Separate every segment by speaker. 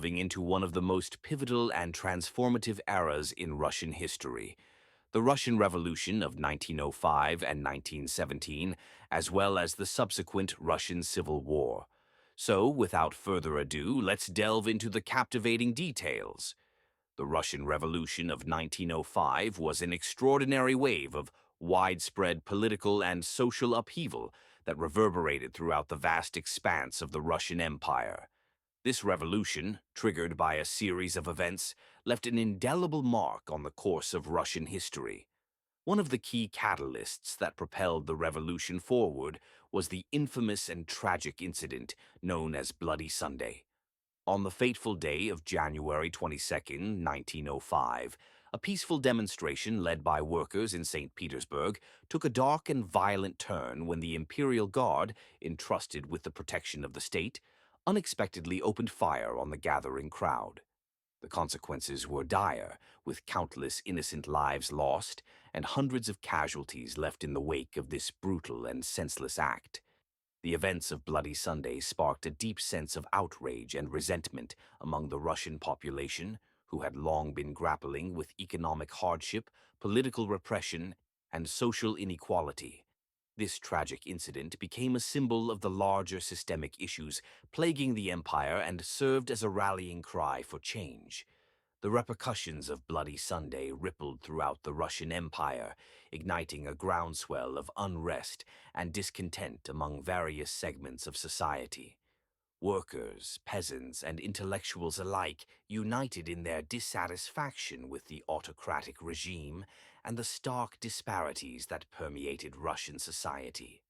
Speaker 1: delving into one of the most pivotal and transformative eras in Russian history, the Russian Revolution of 1905 and 1917, as well as the subsequent Russian Civil War. So, without further ado, let's delve into the captivating details. The Russian Revolution of 1905 was an extraordinary wave of widespread political and social upheaval that reverberated throughout the vast expanse of the Russian Empire. This revolution, triggered by a series of events, left an indelible mark on the course of Russian history. One of the key catalysts that propelled the revolution forward was the infamous and tragic incident known as Bloody Sunday. On the fateful day of January 22nd, 1905, a peaceful demonstration led by workers in St. Petersburg took a dark and violent turn when the Imperial Guard, entrusted with the protection of the state, unexpectedly opened fire on the gathering crowd. The consequences were dire, with countless innocent lives lost and hundreds of casualties left in the wake of this brutal and senseless act. The events of Bloody Sunday sparked a deep sense of outrage and resentment among the Russian population, who had long been grappling with economic hardship, political repression, and social inequality. This tragic incident became a symbol of the larger systemic issues plaguing the empire and served as a rallying cry for change. The repercussions of Bloody Sunday rippled throughout the Russian Empire, igniting a groundswell of unrest and discontent among various segments of society. Workers, peasants, and intellectuals alike united in their dissatisfaction with the autocratic regime and the stark disparities that permeated Russian society.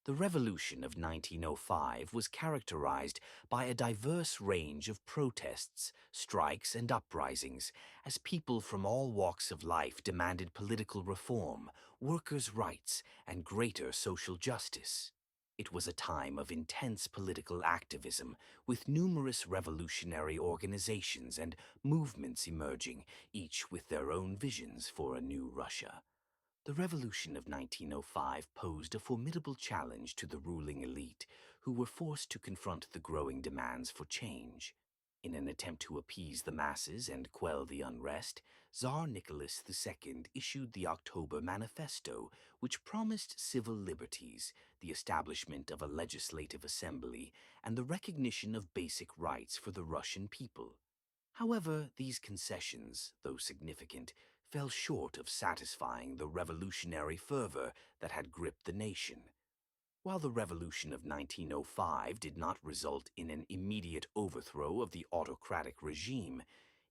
Speaker 1: The Revolution of 1905 was characterized by a diverse range of protests, strikes, and uprisings, as people from all walks of life demanded political reform, workers' rights, and greater social justice. It was a time of intense political activism, with numerous revolutionary organizations and movements emerging, each with their own visions for a new Russia. The Revolution of 1905 posed a formidable challenge to the ruling elite, who were forced to confront the growing demands for change. In an attempt to appease the masses and quell the unrest, Tsar Nicholas II issued the October Manifesto, which promised civil liberties, the establishment of a legislative assembly, and the recognition of basic rights for the Russian people. However, these concessions, though significant, fell short of satisfying the revolutionary fervor that had gripped the nation. While the Revolution of 1905 did not result in an immediate overthrow of the autocratic regime,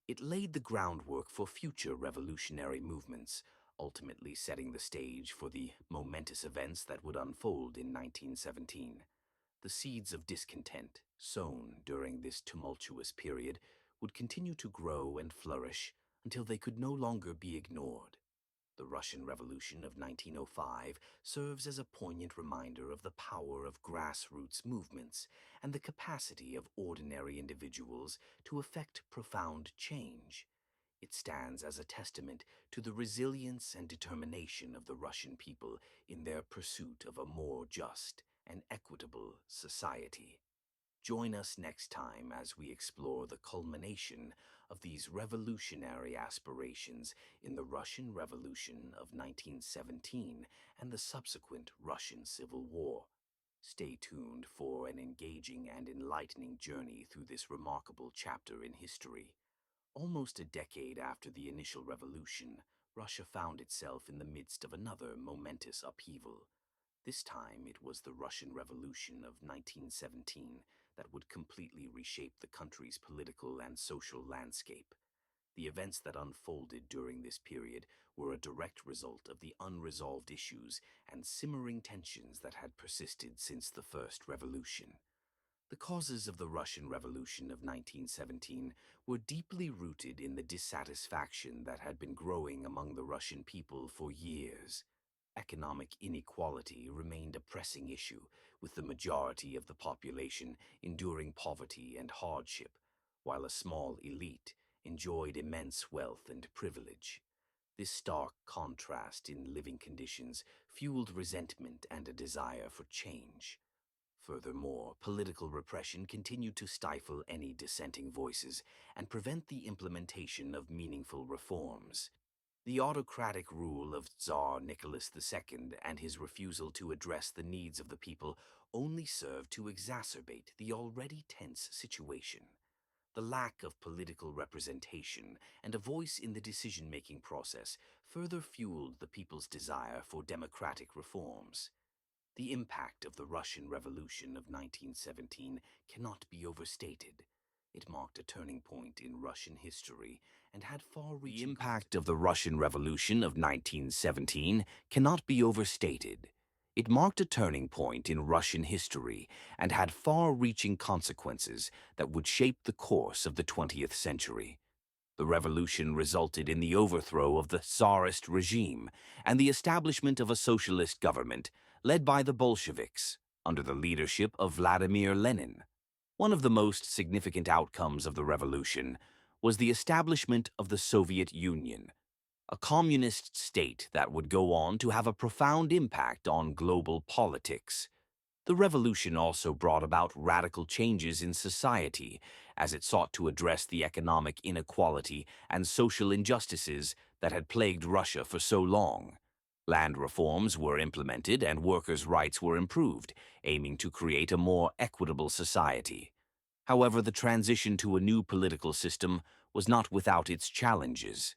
Speaker 1: it laid the groundwork for future revolutionary movements, ultimately setting the stage for the momentous events that would unfold in 1917. The seeds of discontent, sown during this tumultuous period, would continue to grow and flourish until they could no longer be ignored. The Russian Revolution of 1905 serves as a poignant reminder of the power of grassroots movements and the capacity of ordinary individuals to effect profound change. It stands as a testament to the resilience and determination of the Russian people in their pursuit of a more just and equitable society. Join us next time as we explore the culmination of these revolutionary aspirations in the Russian Revolution of 1917 and the subsequent Russian Civil War. Stay tuned for an engaging and enlightening journey through this remarkable chapter in history. Almost a decade after the initial revolution, Russia found itself in the midst of another momentous upheaval. This time it was the Russian Revolution of 1917 that would completely reshape the country's political and social landscape. The events that unfolded during this period were a direct result of the unresolved issues and simmering tensions that had persisted since the First Revolution. The causes of the Russian Revolution of 1917 were deeply rooted in the dissatisfaction that had been growing among the Russian people for years. Economic inequality remained a pressing issue, with the majority of the population enduring poverty and hardship, while a small elite enjoyed immense wealth and privilege. This stark contrast in living conditions fueled resentment and a desire for change. Furthermore, political repression continued to stifle any dissenting voices and prevent the implementation of meaningful reforms. The autocratic rule of Tsar Nicholas II and his refusal to address the needs of the people only served to exacerbate the already tense situation. The lack of political representation and a voice in the decision-making process further fueled the people's desire for democratic reforms. The impact of the Russian Revolution of 1917 cannot be overstated. It marked a turning point in Russian history and had far-reaching The impact of the Russian Revolution of 1917 cannot be overstated. It marked a turning point in Russian history and had far-reaching consequences that would shape the course of the 20th century. The revolution resulted in the overthrow of the Tsarist regime and the establishment of a socialist government led by the Bolsheviks under the leadership of Vladimir Lenin. One of the most significant outcomes of the revolution was the establishment of the Soviet Union, a communist state that would go on to have a profound impact on global politics. The revolution also brought about radical changes in society as it sought to address the economic inequality and social injustices that had plagued Russia for so long. Land reforms were implemented and workers' rights were improved, aiming to create a more equitable society. However, the transition to a new political system was not without its challenges.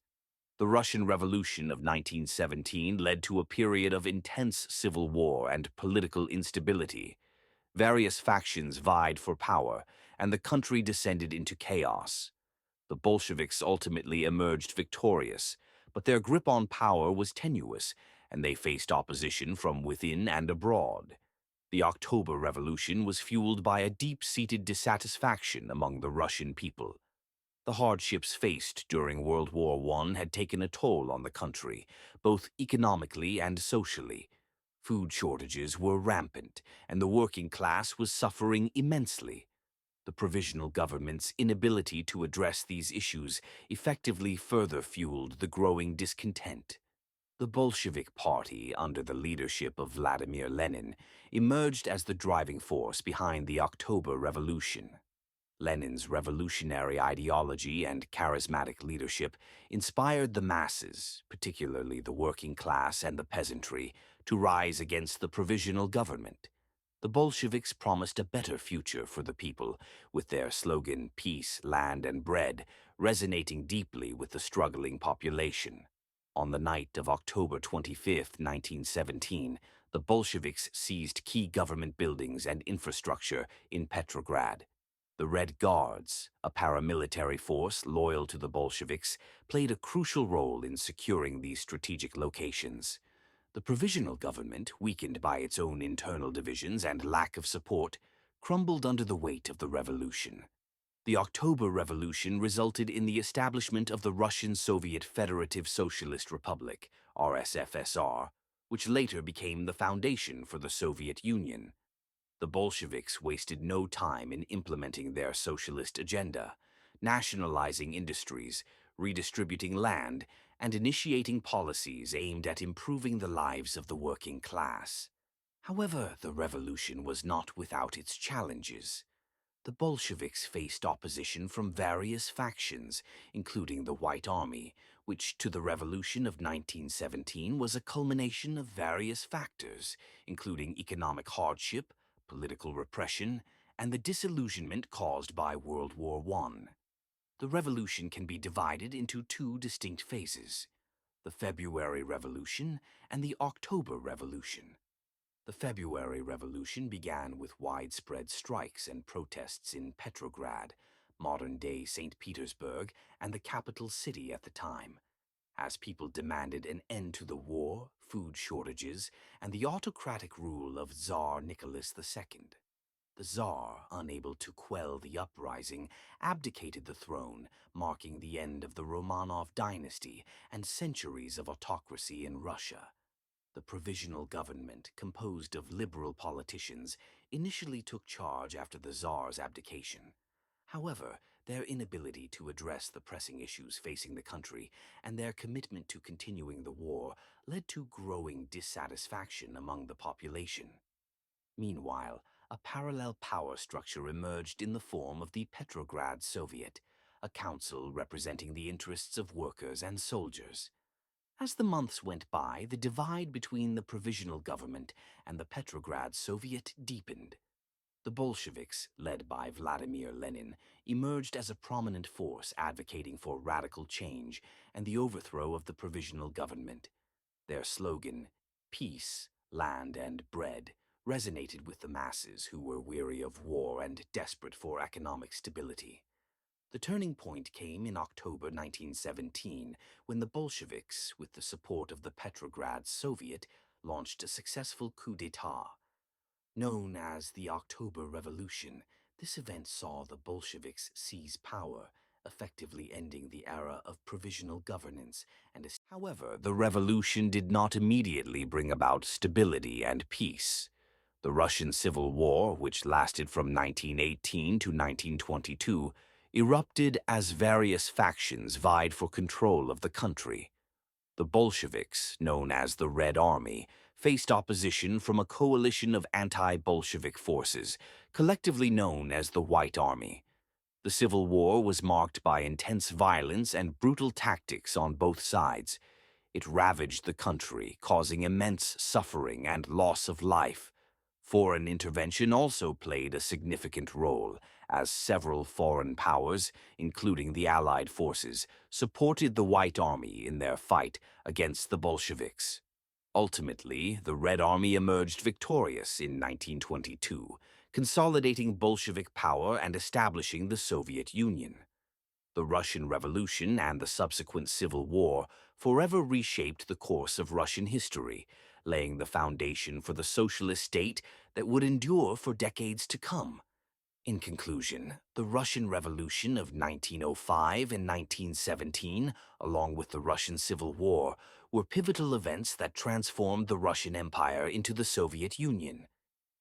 Speaker 1: The Russian Revolution of 1917 led to a period of intense civil war and political instability. Various factions vied for power, and the country descended into chaos. The Bolsheviks ultimately emerged victorious, but their grip on power was tenuous, and they faced opposition from within and abroad. The October Revolution was fueled by a deep-seated dissatisfaction among the Russian people. The hardships faced during World War I had taken a toll on the country, both economically and socially. Food shortages were rampant, and the working class was suffering immensely. The provisional government's inability to address these issues effectively further fueled the growing discontent. The Bolshevik Party, under the leadership of Vladimir Lenin, emerged as the driving force behind the October Revolution. Lenin's revolutionary ideology and charismatic leadership inspired the masses, particularly the working class and the peasantry, to rise against the provisional government. The Bolsheviks promised a better future for the people, with their slogan, "Peace, Land, and Bread," resonating deeply with the struggling population. On the night of October 25, 1917, the Bolsheviks seized key government buildings and infrastructure in Petrograd. The Red Guards, a paramilitary force loyal to the Bolsheviks, played a crucial role in securing these strategic locations. The provisional government, weakened by its own internal divisions and lack of support, crumbled under the weight of the revolution. The October Revolution resulted in the establishment of the Russian Soviet Federative Socialist Republic, RSFSR, which later became the foundation for the Soviet Union. The Bolsheviks wasted no time in implementing their socialist agenda, nationalizing industries, redistributing land, and initiating policies aimed at improving the lives of the working class. However, the revolution was not without its challenges. The Bolsheviks faced opposition from various factions, including the White Army, which to the revolution of 1917 was a culmination of various factors, including economic hardship, political repression, and the disillusionment caused by World War I. The revolution can be divided into two distinct phases: the February Revolution and the October Revolution. The February Revolution began with widespread strikes and protests in Petrograd, modern-day St. Petersburg, and the capital city at the time, as people demanded an end to the war, food shortages, and the autocratic rule of Tsar Nicholas II. The Tsar, unable to quell the uprising, abdicated the throne, marking the end of the Romanov dynasty and centuries of autocracy in Russia. The provisional government, composed of liberal politicians, initially took charge after the Tsar's abdication. However, their inability to address the pressing issues facing the country and their commitment to continuing the war led to growing dissatisfaction among the population. Meanwhile, a parallel power structure emerged in the form of the Petrograd Soviet, a council representing the interests of workers and soldiers. As the months went by, the divide between the provisional government and the Petrograd Soviet deepened. The Bolsheviks, led by Vladimir Lenin, emerged as a prominent force advocating for radical change and the overthrow of the provisional government. Their slogan, "Peace, Land, and Bread," resonated with the masses who were weary of war and desperate for economic stability. The turning point came in October 1917 when the Bolsheviks, with the support of the Petrograd Soviet, launched a successful coup d'état. Known as the October Revolution, this event saw the Bolsheviks seize power, effectively ending the era of provisional governance. However, the revolution did not immediately bring about stability and peace. The Russian Civil War, which lasted from 1918 to 1922, erupted as various factions vied for control of the country. The Bolsheviks, known as the Red Army, faced opposition from a coalition of anti-Bolshevik forces, collectively known as the White Army. The Civil War was marked by intense violence and brutal tactics on both sides. It ravaged the country, causing immense suffering and loss of life. Foreign intervention also played a significant role, as several foreign powers, including the Allied forces, supported the White Army in their fight against the Bolsheviks. Ultimately, the Red Army emerged victorious in 1922, consolidating Bolshevik power and establishing the Soviet Union. The Russian Revolution and the subsequent Civil War forever reshaped the course of Russian history, laying the foundation for the socialist state that would endure for decades to come. In conclusion, the Russian Revolution of 1905 and 1917, along with the Russian Civil War, were pivotal events that transformed the Russian Empire into the Soviet Union.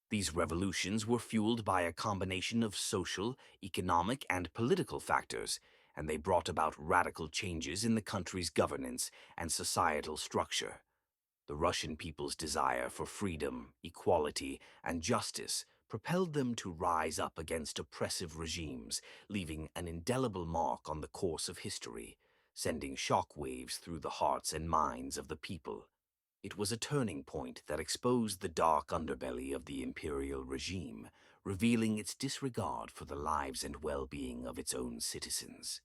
Speaker 1: These revolutions were fueled by a combination of social, economic, and political factors, and they brought about radical changes in the country's governance and societal structure. The Russian people's desire for freedom, equality, and justice propelled them to rise up against oppressive regimes, leaving an indelible mark on the course of history, sending shock waves through the hearts and minds of the people. It was a turning point that exposed the dark underbelly of the imperial regime, revealing its disregard for the lives and well-being of its own citizens.